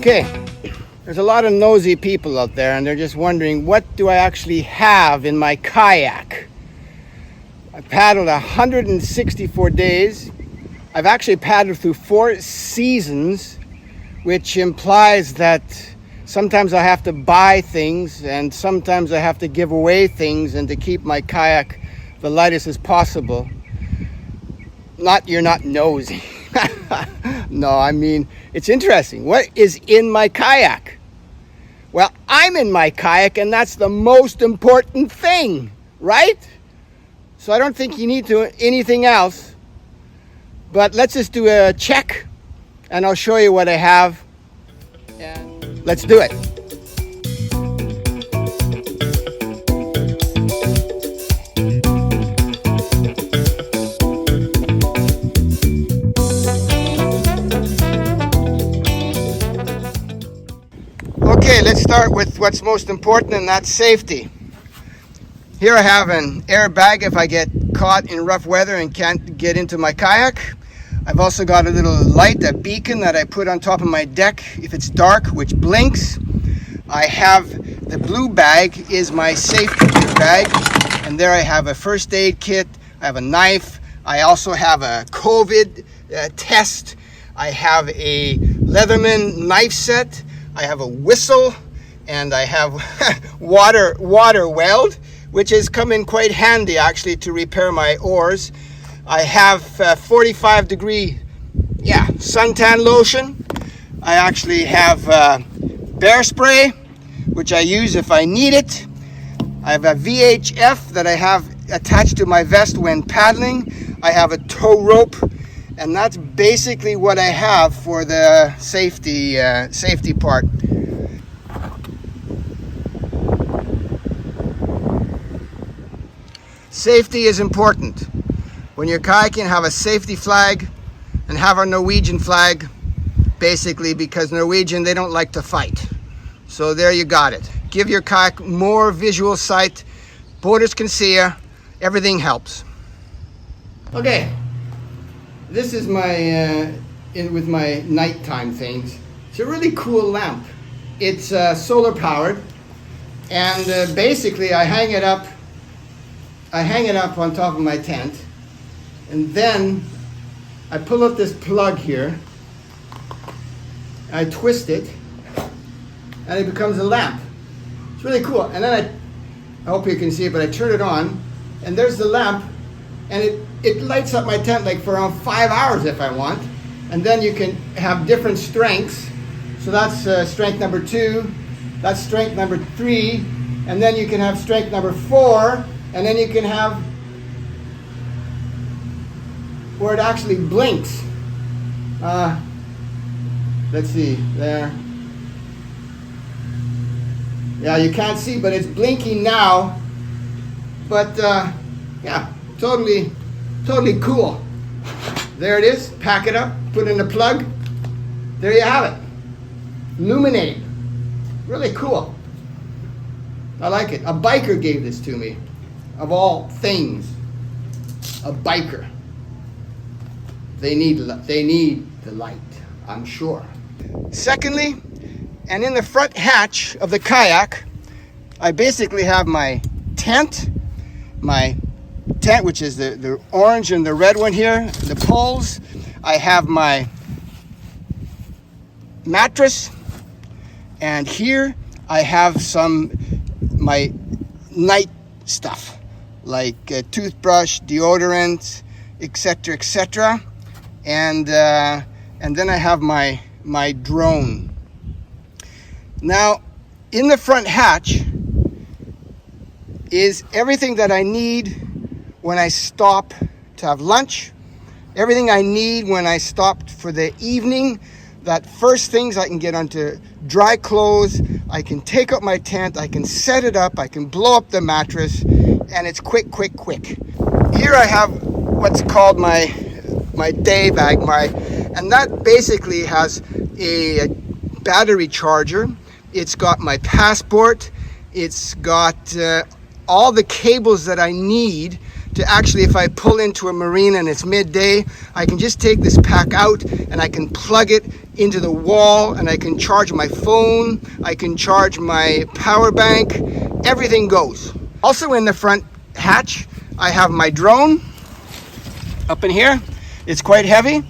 Okay, there's a lot of nosy people out there and they're just wondering, what do I actually have in my kayak? I paddled 164 days. I've actually paddled through 4 seasons, which implies that sometimes I have to buy things and sometimes I have to give away things and to keep my kayak the lightest as possible. You're not nosy. No, I mean, it's interesting. What is in my kayak? Well, I'm in my kayak, and that's the most important thing, right? So I don't think you need to anything else. But let's just do a check, and I'll show you what I have. And let's do it. Okay, let's start with what's most important, and that's safety. Here I have an airbag if I get caught in rough weather and can't get into my kayak. I've also got a little light, a beacon that I put on top of my deck if it's dark, which blinks. I have the blue bag is my safety bag, and there I have a first aid kit, I have a knife, I also have a COVID test, I have a Leatherman knife set, I have a whistle, and I have water weld, which has come in quite handy actually to repair my oars. I have 45 degree suntan lotion. I actually have bear spray, which I use if I need it. I have a VHF that I have attached to my vest when paddling. I have a tow rope, and that's basically what I have for the safety part. Safety is important. When you're kayaking, have a safety flag and have a Norwegian flag, basically because Norwegian, they don't like to fight. So there you got it. Give your kayak more visual sight. Boaters can see you. Everything helps. Okay, this is my with my nighttime things. It's a really cool lamp. It's solar powered, and basically I hang it up on top of my tent, and then I pull out this plug here, I twist it, and it becomes a lamp. It's really cool. And then I hope you can see it, but I turn it on, and there's the lamp, and it lights up my tent like for around 5 hours if I want. And then you can have different strengths. So that's strength number 2, that's strength number 3, and then you can have strength number 4, and then you can have where it actually blinks. Let's see, there. Yeah, you can't see, but it's blinking now. But yeah, totally cool. There it is, pack it up, put in the plug. There you have it. Illuminating. Really cool. I like it. A biker gave this to me. Of all things, a biker. They need the light, I'm sure. Secondly, and in the front hatch of the kayak, I basically have my tent, which is the orange and the red one here, the poles. I have my mattress, and here I have my night stuff, like a toothbrush, deodorant, etc. And then I have my drone. Now, in the front hatch is everything that I need when I stop to have lunch, everything I need when I stop for the evening. That first things I can get onto dry clothes, I can take out my tent, I can set it up, I can blow up the mattress, and it's quick. Here I have what's called my day bag, and that basically has a battery charger. It's got my passport, it's got all the cables that I need to actually, if I pull into a marina and it's midday, I can just take this pack out and I can plug it into the wall, and I can charge my phone, I can charge my power bank, everything goes. Also in the front hatch, I have my drone up in here. It's quite heavy.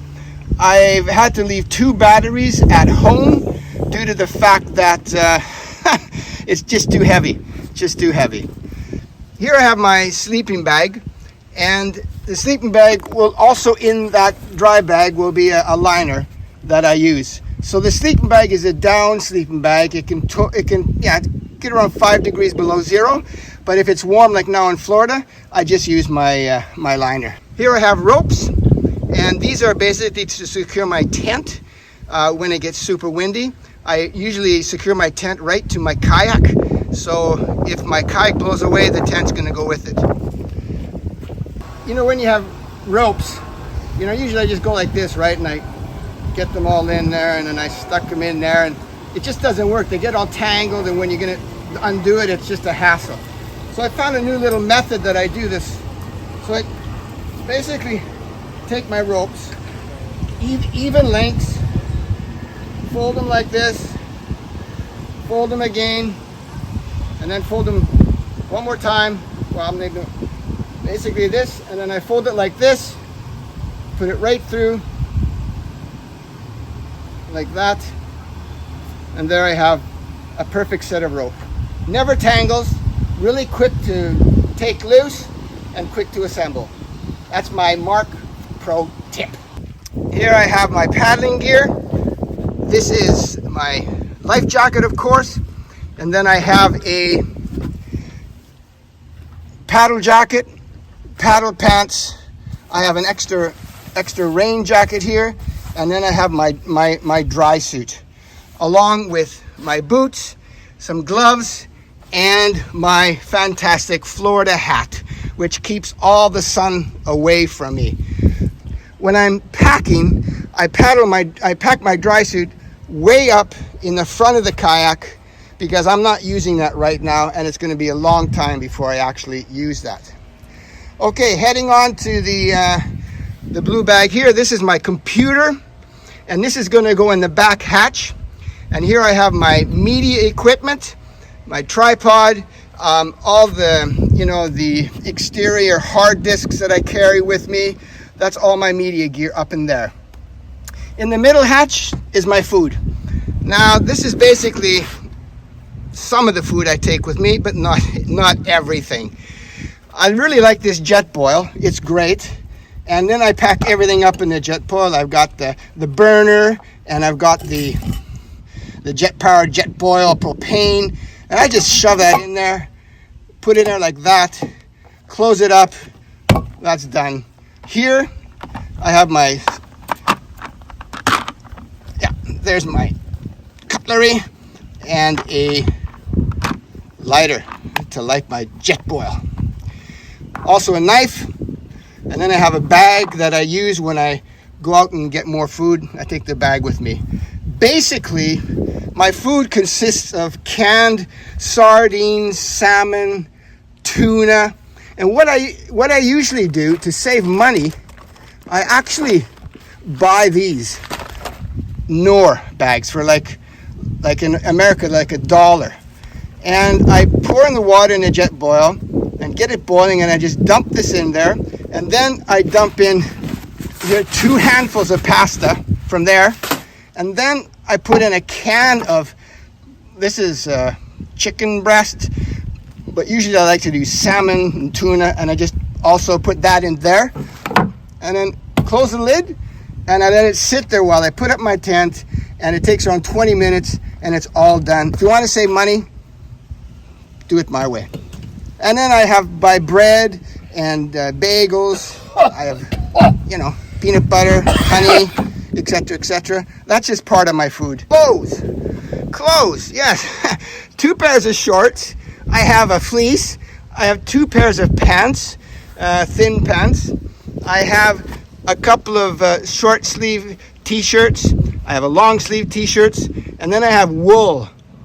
I've had to leave 2 batteries at home due to the fact that it's just too heavy, Here I have my sleeping bag, and the sleeping bag will also, in that dry bag, will be a liner that I use. So the sleeping bag is a down sleeping bag. It can get around 5 degrees below zero, but if it's warm like now in Florida, I just use my my liner. Here I have ropes, and these are basically to secure my tent when it gets super windy. I usually secure my tent right to my kayak, so if my kayak blows away, the tent's going to go with it. You know, when you have ropes, you know, usually I just go like this, right? And I get them all in there, and then I stuck them in there, and it just doesn't work. They get all tangled, and when you're going to undo it, it's just a hassle. So I found a new little method that I do this. So I basically take my ropes, even lengths, fold them like this, fold them again, and then fold them one more time. Well, I'm going to do basically this, and then I fold it like this, put it right through like that, and there I have a perfect set of rope. Never tangles, really quick to take loose and quick to assemble. That's my Mark Pro tip. Here I have my paddling gear. This is my life jacket, of course, and then I have a paddle jacket, paddle pants. I have an extra rain jacket here, and then I have my dry suit, along with my boots, some gloves, and my fantastic Florida hat, which keeps all the sun away from me. When I'm packing, I pack my dry suit way up in the front of the kayak, because I'm not using that right now, and it's going to be a long time before I actually use that. Okay, heading on to the blue bag here. This is my computer, and this is going to go in the back hatch. And here I have my media equipment, my tripod, all the exterior hard disks that I carry with me. That's all my media gear up in there. In the middle hatch is my food. Now, this is basically some of the food I take with me, but not everything. I really like this jet boil. It's great. And then I pack everything up in the jet boil. I've got the burner, and I've got the jet powered jet boil propane, and I just shove that in there, put it in there like that, close it up. That's done. Here I have there's my cutlery and a lighter to light my jet boil. Also a knife, and then I have a bag that I use when I go out and get more food. I take the bag with me. Basically, my food consists of canned sardines, salmon, tuna, and what I usually do to save money, I actually buy these Knorr bags for like in America, like $1. And I pour in the water in a jet boil and get it boiling, and I just dump this in there, and then I dump in 2 handfuls of pasta from there, and then I put in a can of, this is chicken breast, but usually I like to do salmon and tuna, and I just also put that in there, and then close the lid, and I let it sit there while I put up my tent, and it takes around 20 minutes, and it's all done. If you want to save money, do it my way. And then I buy bread and bagels. I have, peanut butter, honey, etc., etc. That's just part of my food. Clothes, yes. 2 pairs of shorts. I have a fleece. I have 2 pairs of pants, thin pants. I have a couple of short sleeve t-shirts. I have a long sleeve t-shirts, and then I have a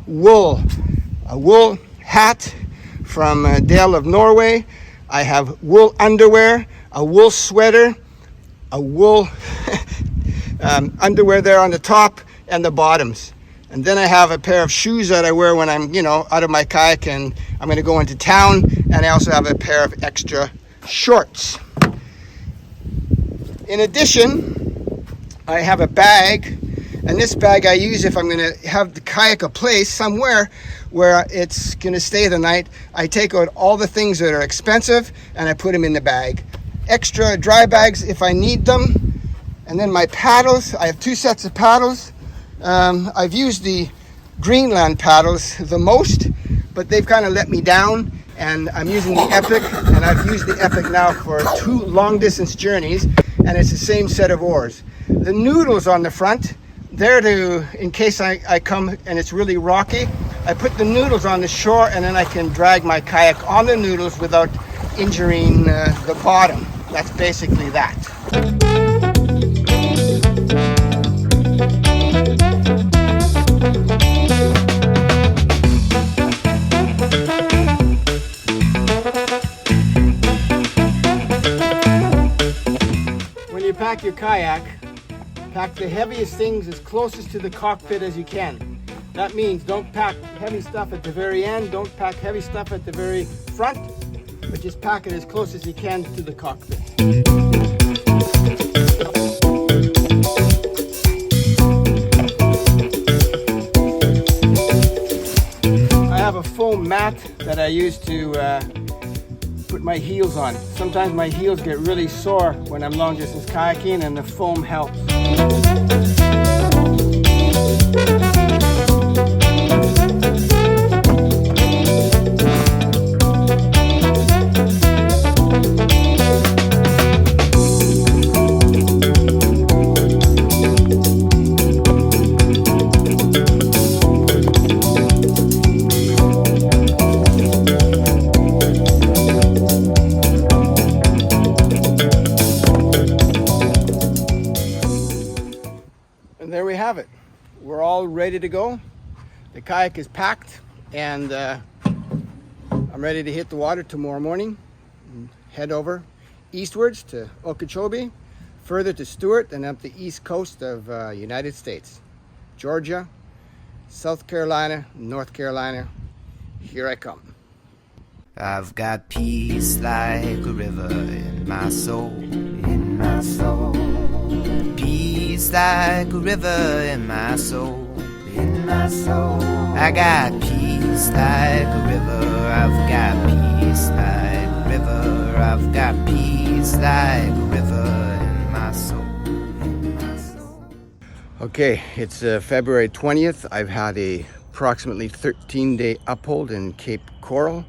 wool hat from Dale of Norway. I have wool underwear, a wool sweater, a wool underwear there on the top and the bottoms. And then I have a pair of shoes that I wear when I'm, out of my kayak and I'm going to go into town. And I also have a pair of extra shorts. In addition, I have a bag, and this bag I use if I'm going to have the kayak a place somewhere where it's going to stay the night. I take out all the things that are expensive and I put them in the bag. Extra dry bags if I need them. And then my paddles, I have 2 sets of paddles. I've used the Greenland paddles the most, but they've kind of let me down, and I'm using the Epic, and I've used the Epic now for 2 long distance journeys, and it's the same set of oars. The noodles on the front, they're in case I come and it's really rocky, I put the noodles on the shore and then I can drag my kayak on the noodles without injuring the bottom. That's basically that. When you pack your kayak, pack the heaviest things as closest to the cockpit as you can. That means don't pack heavy stuff at the very end, don't pack heavy stuff at the very front, but just pack it as close as you can to the cockpit. I have a foam mat that I use to put my heels on. Sometimes my heels get really sore when I'm long distance kayaking, and the foam helps. And there we have it. We're all ready to go. The kayak is packed, and I'm ready to hit the water tomorrow morning and head over eastwards to Okeechobee, further to Stewart, and up the east coast of United States. Georgia, South Carolina, North Carolina. Here I come. I've got peace like a river in my soul, in my soul. Peace like a river in my soul, in my soul. I got peace like a river. I've got peace like a river. I've got peace like a river in my soul, in my soul. Okay, it's February 20th. I've had a approximately 13-day uphold in Cape Coral,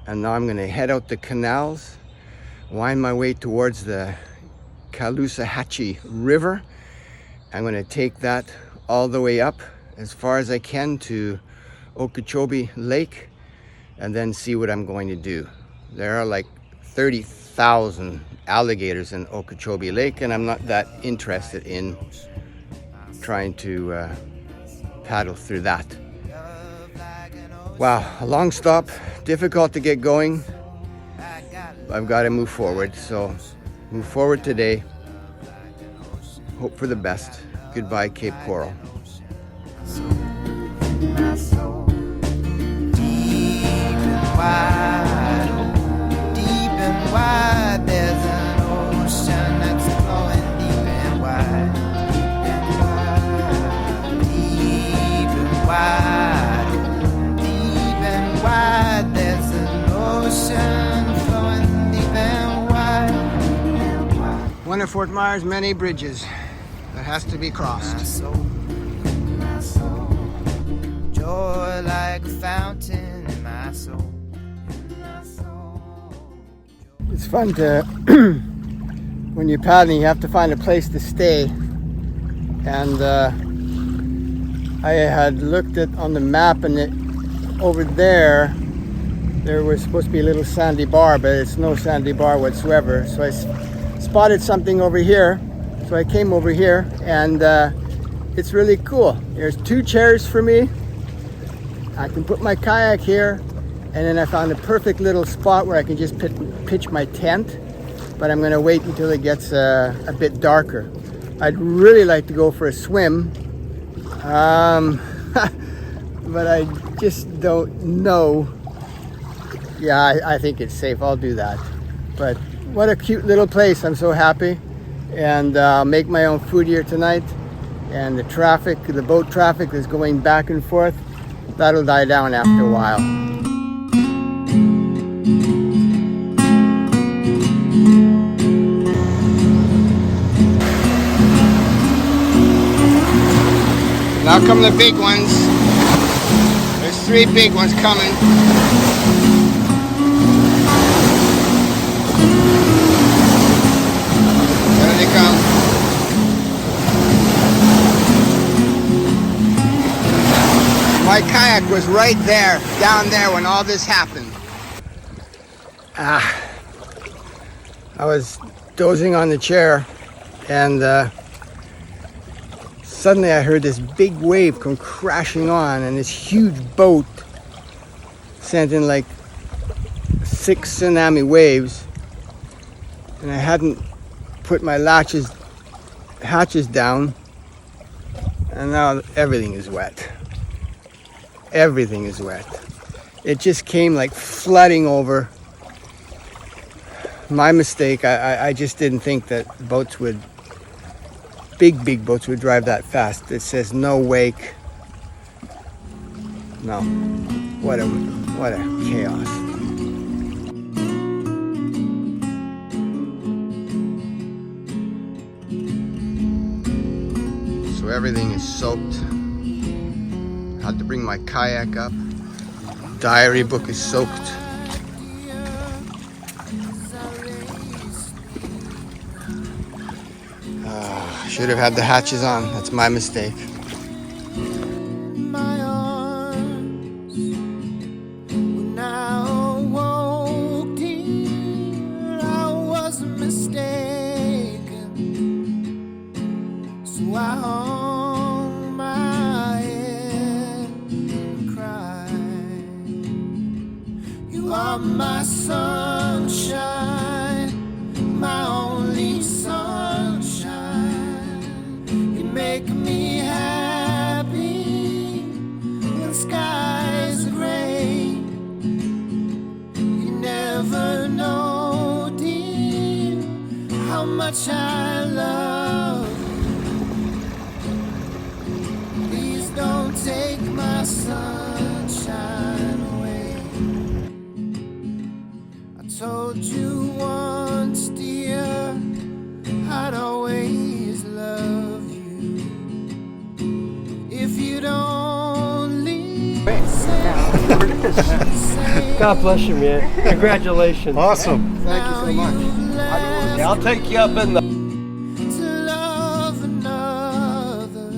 and now I'm going to head out the canals, wind my way towards the Caloosahatchee River. I'm going to take that all the way up as far as I can to Okeechobee Lake, and then see what I'm going to do. There are like 30,000 alligators in Okeechobee Lake, and I'm not that interested in trying to paddle through that. Wow, a long stop, difficult to get going. I've got to move forward, so move forward today. Hope for the best. Goodbye, Cape Coral. Deep and wide, there's an ocean that's flowing deep and wide. Deep and wide, there's an ocean flowing deep and wide. One of Fort Myers' many bridges that has to be crossed. My soul, joy like a fountain in my soul. It's fun to, when you're paddling, you have to find a place to stay. And I had looked at on the map, and over there was supposed to be a little sandy bar, but it's no sandy bar whatsoever. So I spotted something over here. So I came over here, and it's really cool. There's 2 chairs for me. I can put my kayak here, And then I found a perfect little spot where I can just pitch my tent, but I'm gonna wait until it gets a bit darker. I'd really like to go for a swim, but I just don't know. Yeah, I think it's safe, I'll do that. But what a cute little place, I'm so happy. And make my own food here tonight. And the traffic, the boat traffic is going back and forth. That'll die down after a while. Now come the big ones. There's 3 big ones coming. There they come. My kayak was right there, down there when all this happened. I was dozing on the chair and suddenly I heard this big wave come crashing on, and this huge boat sent in like 6 tsunami waves, and I hadn't put my hatches down, and now everything is wet. Everything is wet. It just came like flooding over. My mistake. I just didn't think that boats would, big boats would drive that fast. It says no wake. No. What a chaos. So everything is soaked. Had to bring my kayak up. Diary book is soaked. Should have had the hatches on. That's my mistake. My sunshine, my only sunshine. You make me happy when skies are gray. You never know, dear, how much I love you. Please don't take my sunshine away. Told you once, dear, I'd always love you. If you don't leave, God bless you, man. Congratulations. Awesome. Thank you so much. Yeah, I'll take you up in the... to love another,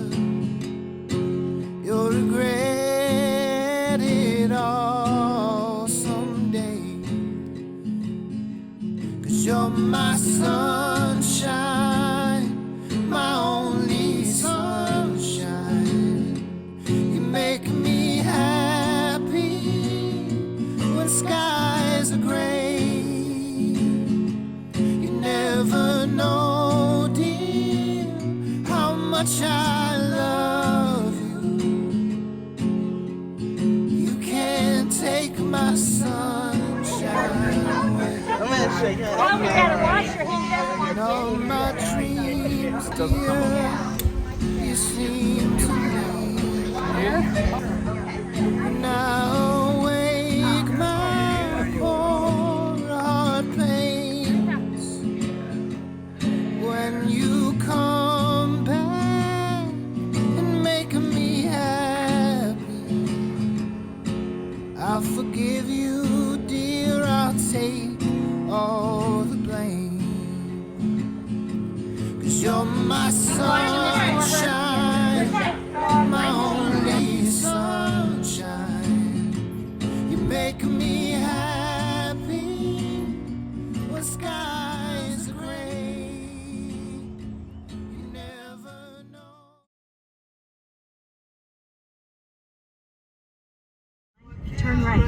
you'll regret it all someday. You're my sunshine, my only sunshine. You make me happy when skies are gray. You never know, dear, how much I love you. You can't take my sunshine away. Well, we gotta wash your hands. In all my dreams, dear, you seem to leave. Now awake, my poor heart pains. When you come back and make me happy, I'll forgive you, dear, I'll take all the blame. 'Cause you're my sunshine, my only sunshine. You make me happy when skies are gray. You never know. Turn right.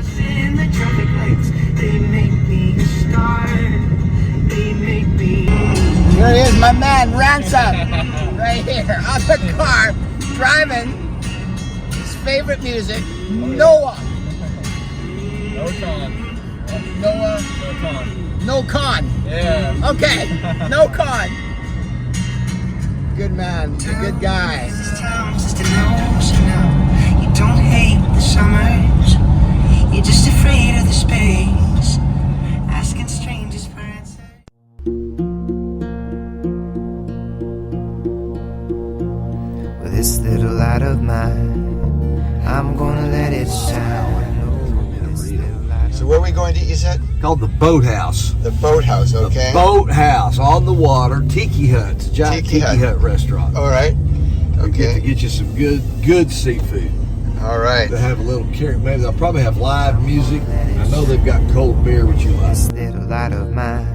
my man Ransom, right here on the car, driving his favorite music, Noah. No con. Noah. No con. No con. Yeah. Okay, no con. Good man, good guy. This town's just an ocean now. You don't hate the summers. You're just afraid of the space. Asking strangers for answers. With this little light of mine, I'm gonna let it shine. So where are we going to eat, you said? Called the Boathouse. The Boathouse, okay. Boathouse on the water, Tiki Hut. It's a giant Tiki Tiki Hut. Hut restaurant. All right. We get to Okay. get you some good seafood. All right. They'll have a little carrot. Maybe they'll probably have live music. I know they've got cold beer, which you like. This little light of mine,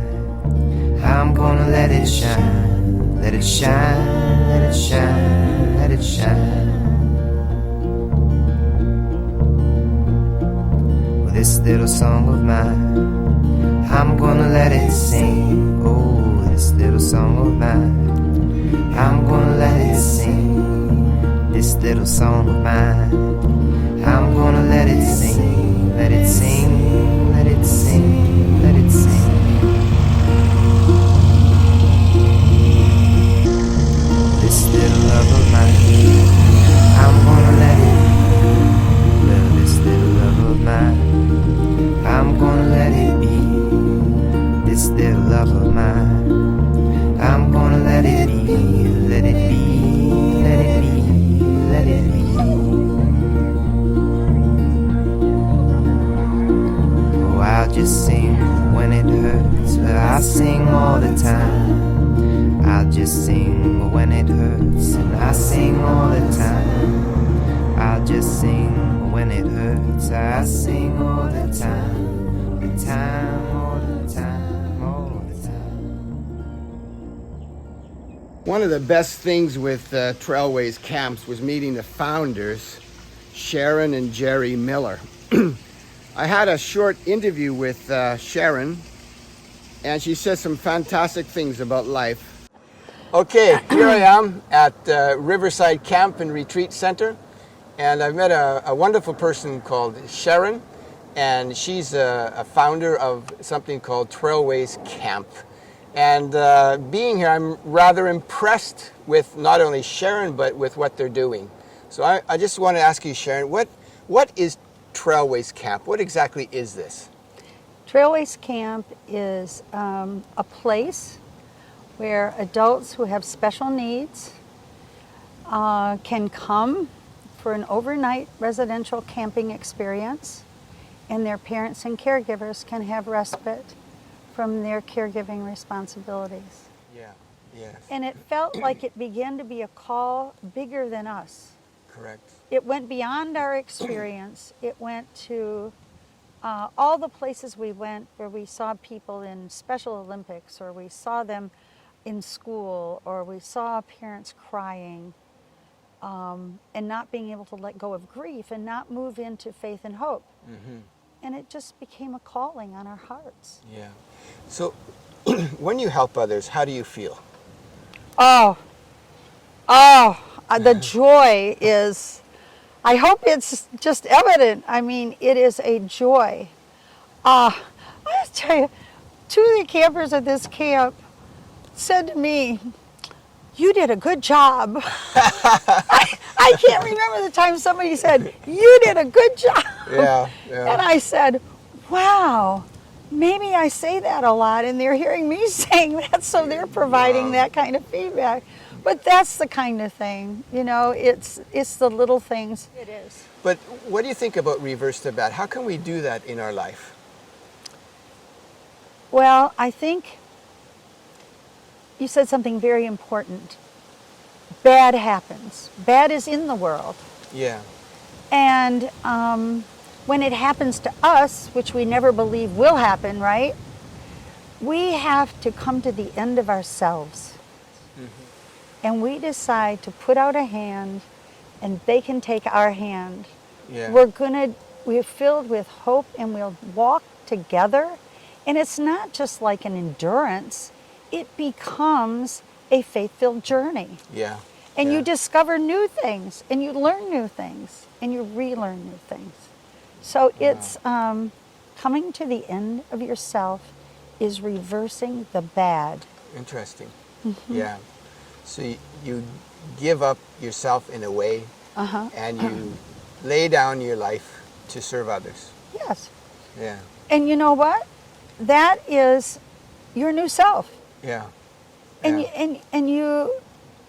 I'm gonna let it shine. Let it shine, let it shine, let it shine. With this little song of mine, I'm gonna let it sing. Oh, this little song of mine, I'm gonna let it sing. This little song of mine, I'm gonna let it sing. Let it sing, let it sing, let it sing. This little love of mine, I'm gonna let it. Well, this little love of mine, I'm gonna let it be. This little love of mine, I'm gonna let it be. Let it be, let it be, let it be. Oh, I'll just sing when it hurts, but I sing all the time. I'll just sing when it hurts, and I sing all the time. I'll just sing when it hurts, I sing all the time. The time, all the time, all the time. One of the best things with Trailways camps was meeting the founders, Sharon and Jerry Miller. I had a short interview with Sharon, and she said some fantastic things about life. Okay, here I am at Riverside Camp and Retreat Center, and I've met a wonderful person called Sharon, and she's a founder of something called Trailways Camp. And being here, I'm rather impressed with not only Sharon, but with what they're doing. So I just want to ask you, Sharon, what is Trailways Camp? What exactly is this? Trailways Camp is a place where adults who have special needs can come for an overnight residential camping experience, and their parents and caregivers can have respite from their caregiving responsibilities. Yeah, yes, And it felt like it began to be a call bigger than us. correct. It went beyond our experience. It went to all the places we went where we saw people in Special Olympics, or we saw them in school, or we saw parents crying and not being able to let go of grief and not move into faith and hope. Mm-hmm. And it just became a calling on our hearts. Yeah. So when you help others, how do you feel? The joy is, I hope it's just evident. I mean, it is a joy. I tell you, two of the campers at this camp said to me, "You did a good job." I can't remember the time somebody said, "You did a good job." Yeah, yeah. And I said, "Wow, maybe I say that a lot and they're hearing me saying that, so they're providing that kind of feedback." But that's the kind of thing, you know, it's the little things. It is. But what do you think about reverse to bad? How can we do that in our life? Well, I think you said something very important. Bad happens. Bad is in the world. Yeah. And when it happens to us, which we never believe will happen, right? We have to come to the end of ourselves. Mm-hmm. And we decide to put out a hand, and they can take our hand. Yeah. We're filled with hope, and we'll walk together. And it's not just like an endurance. It becomes a faith-filled journey. Yeah. And Yeah. you discover new things, and you learn new things, and you relearn new things. So it's coming to the end of yourself is reversing the bad. Interesting. Mm-hmm. Yeah. So you give up yourself in a way, and you lay down your life to serve others. Yes. Yeah. And you know what? That is your new self. Yeah. And Yeah.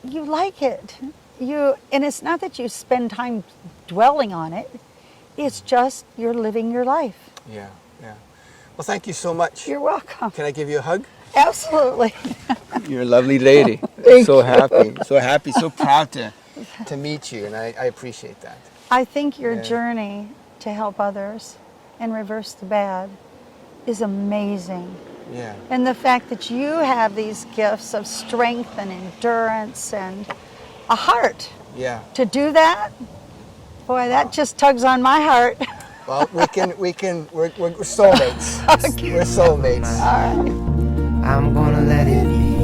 you like it. And it's not that you spend time dwelling on it. It's just you're living your life. Yeah. Yeah. Well, thank you so much. You're welcome. Can I give you a hug? Absolutely. You're a lovely lady. Thank so you. happy, so proud to meet you, and I appreciate that. I think your Yeah. journey to help others and reverse the bad is amazing. Yeah. And the fact that you have these gifts of strength and endurance and a heart Yeah. to do that, boy, that just tugs on my heart. Well, we're soulmates. We're soulmates. All right. I'm gonna let it be.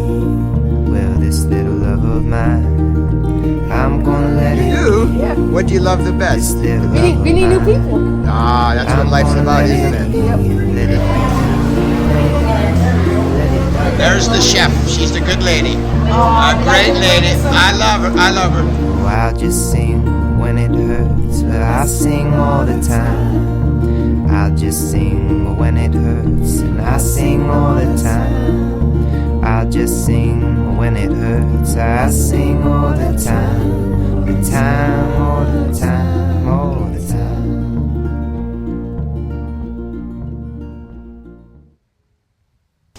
Well, this little love of mine, I'm gonna let it You? What do you love the be. best? This little love of We need new mine. people. Ah, that's what life's about, isn't it? Let it be. There's the chef. She's a good lady. A great lady. I love her. I love her. Oh, I'll just sing when it hurts, but I'll sing all the time. I'll just sing when it hurts, and I sing all the time. I'll just sing when it hurts, I sing all the time. The time, all the time, all the time.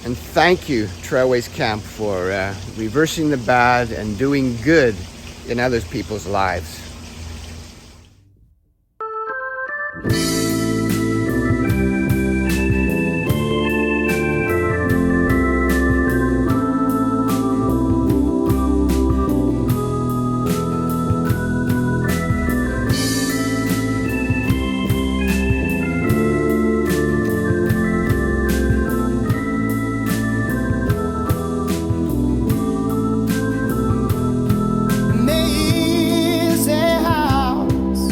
And thank you, Trailways Camp, for reversing the bad and doing good in other people's lives. There's a house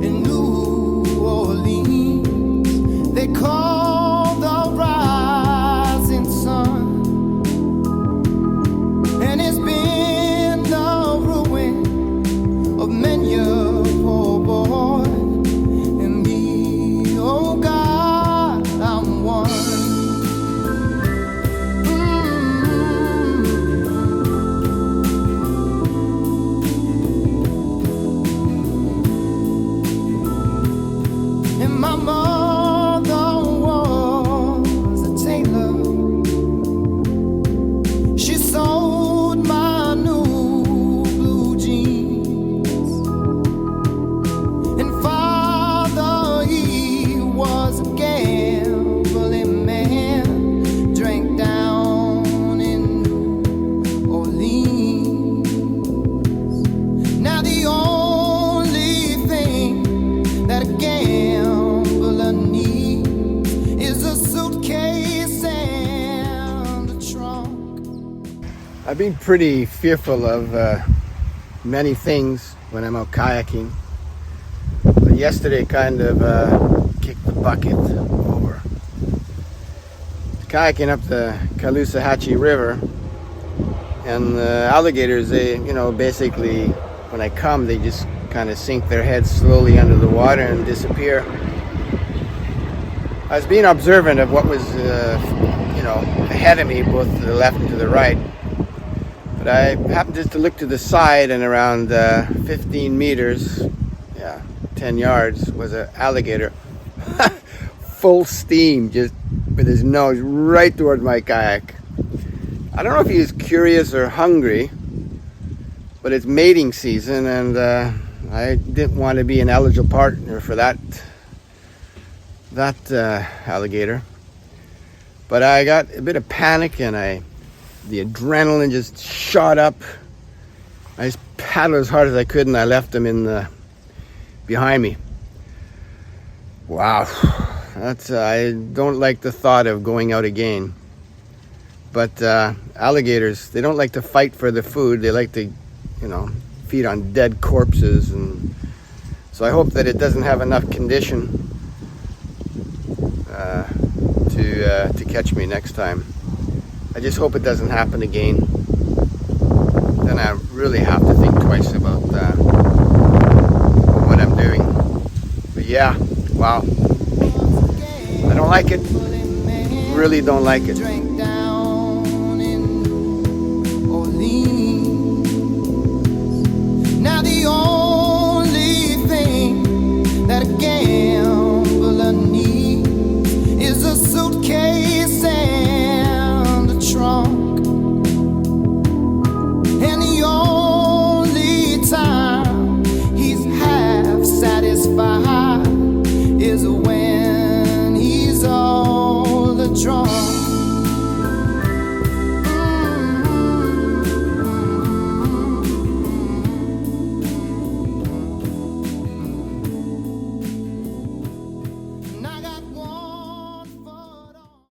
in New Orleans they call the rising sun, and it's been the ruin of many a poor boy and me. Oh God, I'm one. And my mother was a tailor. She sewed my new blue jeans. And father, he was a gambling man, drank down in New Orleans. Now the only thing that a gambler needs is a suitcase and a trunk. I've been pretty fearful of many things when I'm out kayaking. But yesterday kind of kicked the bucket over. Kayaking up the Caloosahatchee River, and the alligators, they, basically, when I come, they just kind of sink their heads slowly under the water and disappear. I was being observant of what was, ahead of me, both to the left and to the right. But I happened just to look to the side, and around 15 meters, 10 yards, was an alligator, full steam, just with his nose right towards my kayak. I don't know if he was curious or hungry, but it's mating season, and I didn't want to be an eligible partner for that alligator. But I got a bit of panic, and the adrenaline just shot up. I just paddled as hard as I could, and I left him behind me. Wow, I don't like the thought of going out again. But alligators, they don't like to fight for the food. They like to, you know, feed on dead corpses. And so I hope that it doesn't have enough condition to catch me next time. I just hope it doesn't happen again. Then I really have to think twice about what I'm doing. But yeah, wow. I don't like it. Really don't like it.